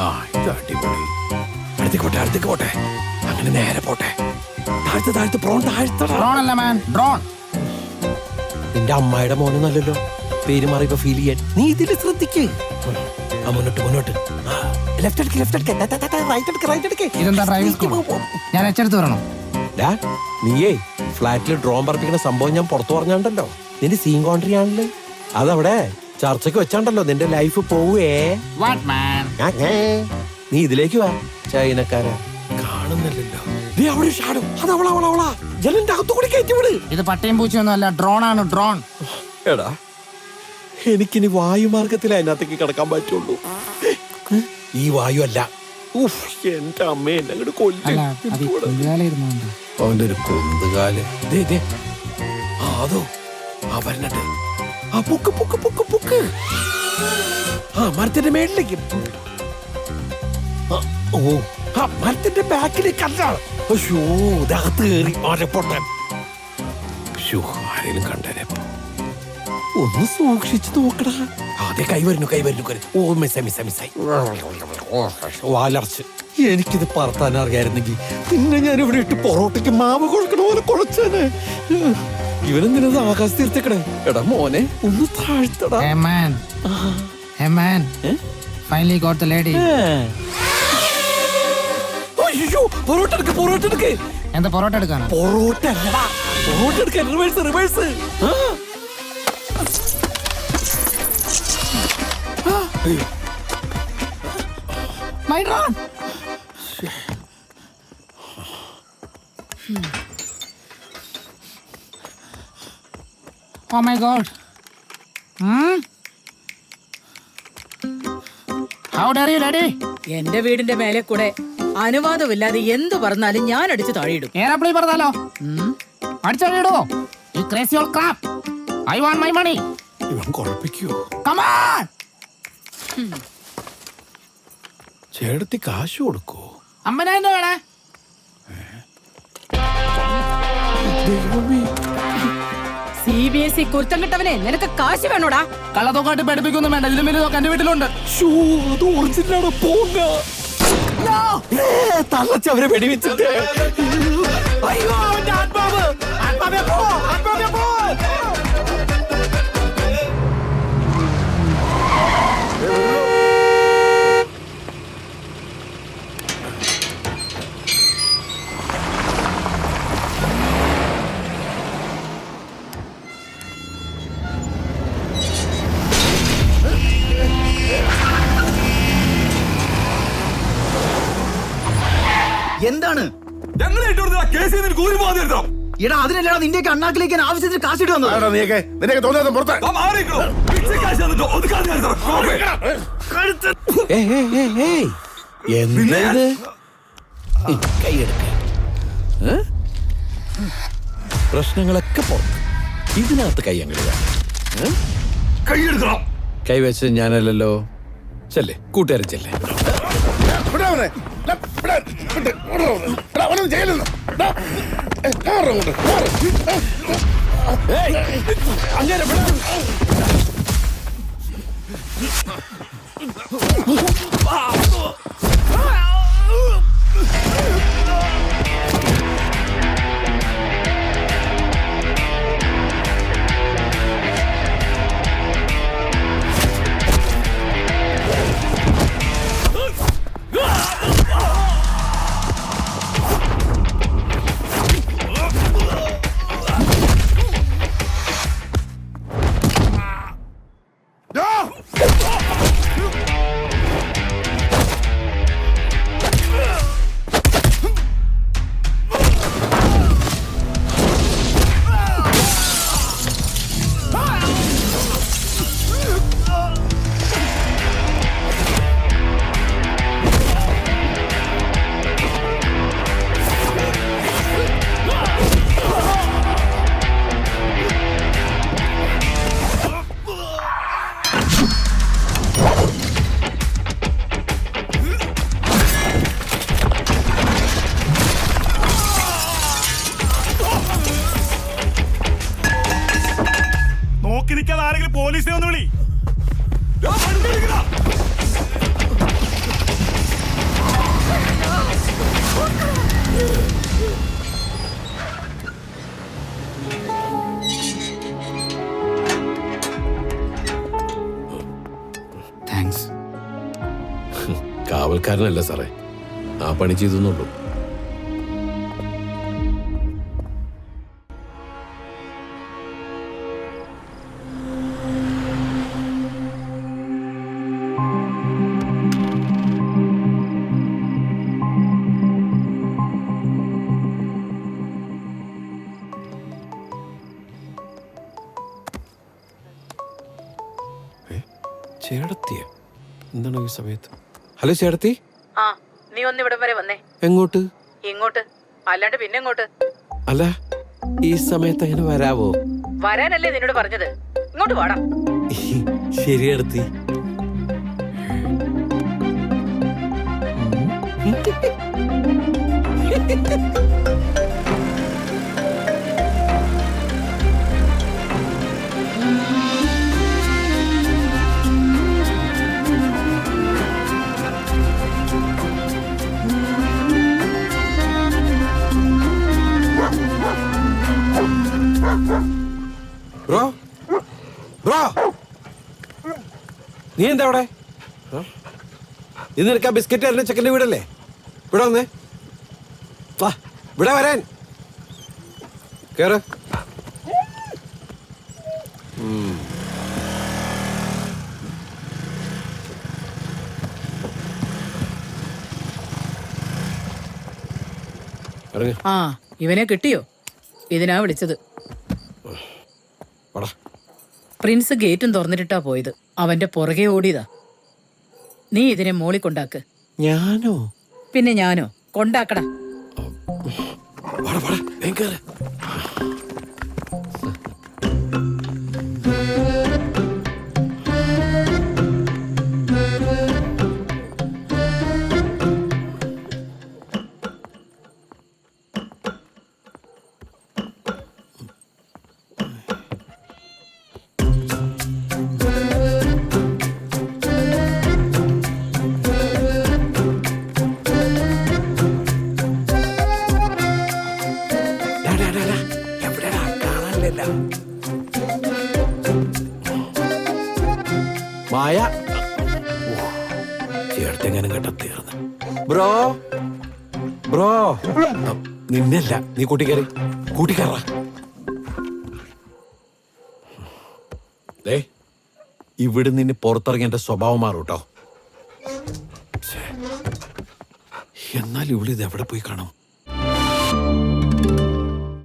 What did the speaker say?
ആ ഇത് അടിപൊളി. അടുത്തേക്ക് പോട്ടെ. അങ്ങനെ നേരെ പോട്ടെ. താഴ്ത്ത് പ്രോൺ ഡ്രോൺ മാൻ ഡ്രോൺ. നിന്റെ അമ്മായിയുടെ മോനൊന്നല്ലല്ലോ പേര് മാറിയപ്പോ ഫീൽ ചെയ്യാൻ. നീ ഇതില് ശ്രദ്ധിക്ക്. മുന്നോട്ട് ലെഫ്റ്റ് എടുക്ക്. ഇതെന്താ ഡ്രൈവിംഗ് സ്കൂൾ? ഞാൻ എച്ചെടുത്ത് വരണം. നീയേ ഫ്ലാറ്റിൽ ഡ്രോൺ പറപ്പിക്കുന്ന സംഭവം ഞാൻ പുറത്തു പറഞ്ഞാണ്ടല്ലോ. നിന്റെ സീൻ കോൺട്രി ആണല്ലോ അതവിടെ ചർച്ചയ്ക്ക് വെച്ചാണ്ടല്ലോ നിന്റെ ലൈഫ് പോവേ. നീ ഇതിലേക്ക് വാ. ചൈനക്കാരാ കാണുന്നില്ലല്ലോ. ഇത് പട്ടയം പൂച്ചയൊന്നും അല്ല, ഡ്രോൺ ആണ് ഡ്രോൺ. എടാ എനിക്കിനി വായുമാർഗത്തിൽ അതിനകത്തേക്ക് കിടക്കാൻ പറ്റുള്ളൂ. ഈ വായു അല്ല. എന്റെ അമ്മ എന്നെ അങ്ങോട്ട് കൊല്ലും. അവന്റെ ഒരു കൊന്തുകാല് അതോ അവരനട്ട് ആ പൊക്ക് ആ മരത്തിന്റെ മേളിലേക്ക്. ഓ ആ മരത്തിന്റെ ബാക്കിലേക്ക് അല്ല. അകത്ത് കയറി മരപ്പൊട്ടൻ. ആരെങ്കിലും കണ്ടേനെ. ഒന്ന് സൂക്ഷിച്ചു നോക്കടാ. അതെ കൈ വരുന്നു. ഓ മിസ്സായി വാലർച്ച്. എനിക്കിത് പറത്താൻ അറിയായിരുന്നെങ്കിൽ പിന്നെ ഞാൻ ഇവിടെ ഇട്ട് പൊറോട്ടയ്ക്ക് മാവ് കുഴക്കണ പോലെ കുഴച്ചേനെ. ഇവനെന്തിനത് ആകാശത്ത് തീർത്തേക്കണേ. എടാ മോനെ ഒന്ന് താഴ്ത്തടാ. Finally got the lady. Parotta എടുക്ക്. എന്താ പൊറോട്ട എടുക്കാനാ? പൊറോട്ട എടുക്കാൻ reverse. My drone. Oh my god. How dare you, daddy? എന്റെ വീടിന്റെ മേലെ കൂടെ അനുവാദമില്ലാതെ എന്തു പറഞ്ഞാലും ഞാൻ അടിച്ചു താഴെയിടും. ഏറെപ്ലേ പറഞ്ഞാലോ? അടിച്ചോ. You crazy old crap. I want my money. ഇവൻ കുഴപ്പിക്കോ? Come on. ചേട്ടത്തി കാശ് കൊടുക്കോ? 50,000 വേണേ. CBSE കുരുത്തം കിട്ടവനെ, നിനക്ക് കാശ് വേണോടാ? കള്ളത്തോക്കാട്ട് പഠിപ്പിക്കൊന്നും വേണ്ട. ഇതിലും വലിയ തോക്ക് എന്റെ വീട്ടിലുണ്ട്. അത് ഒറിജിനലാണ്. പോങ്ങ തള്ളച്ചവരെ വെടിവെച്ചിട്ട്. അയ്യോ ആത്മാവേ പോ. എന്താണ് എടാ അതിനല്ലടാ നിന്റെയൊക്കെ അണ്ണാക്കിലേക്ക് ആവശ്യത്തിന് കാശിട്ട് വന്നത്. പ്രശ്നങ്ങളൊക്കെ പുറത്ത്. ഇതിനകത്ത് കൈവച്ചത് ഞാനല്ലല്ലോ. ചെല്ലേ കൂട്ടുകാരൻ ചെല്ലേ. പോലീസിനെ ഒന്ന് വിളി. കാവൽക്കാരനല്ല സാറേ, ആ പണി ചെയ്തെന്നുള്ളൂ. ചേട്ടത്തിയ എന്താണ് ഈ സമയത്ത്? ഹലോ ചേട്ടത്തി. ആ നീ ഒന്ന് ഇവിടം വരെ വന്നേ. എങ്ങോട്ട്? ഇങ്ങോട്ട്, അല്ലാണ്ട് പിന്നെ എങ്ങോട്ട്? അല്ല, ഈ സമയത്ത് അങ്ങനെ വരാവോ? വരാനല്ലേ നിന്നോട് പറഞ്ഞത്? ഇങ്ങോട്ട് വാടാ. ശരി ചേട്ടത്തി. ബ്രോ, ബ്രോ, നീ എന്താ അവിടെ? ഇന്ന് നിനക്ക് ആ ബിസ്ക്കറ്റ് അല്ല ചെക്കൻ്റെ വീടല്ലേ? ഇവിടെ വന്നേ, വാ ഇവിടെ വരാൻ. കേറ്. ഇറങ്ങ്. ആ ഇവനെ കിട്ടിയോ? ഇതിനാ വിളിച്ചത്. വാടാ. പ്രിൻസ് ഗേറ്റും തുറന്നിട്ടാ പോയത്. അവന്റെ പുറകെ ഓടിയതാ. നീ ഇതിനെ മോളി കൊണ്ടാക്ക്. ഞാനോ? പിന്നെ ഞാനോ? കൊണ്ടാക്കടാ. വാടാ വാടാ, വേഗം കേറ്. മായ ചേർത്തെങ്ങാനും കേട്ട തീർന്ന്. ബ്രോ, ബ്രോ, നിന്നല്ല, നീ കൂട്ടിക്കയറി, കൂട്ടിക്കയറ. ദേ, ഇവിടെ നിന്ന് പുറത്തിറങ്ങി എന്റെ സ്വഭാവം മാറും കേട്ടോ. എന്നാൽ ഇവിടെ ഇത് എവിടെ പോയി കാണും?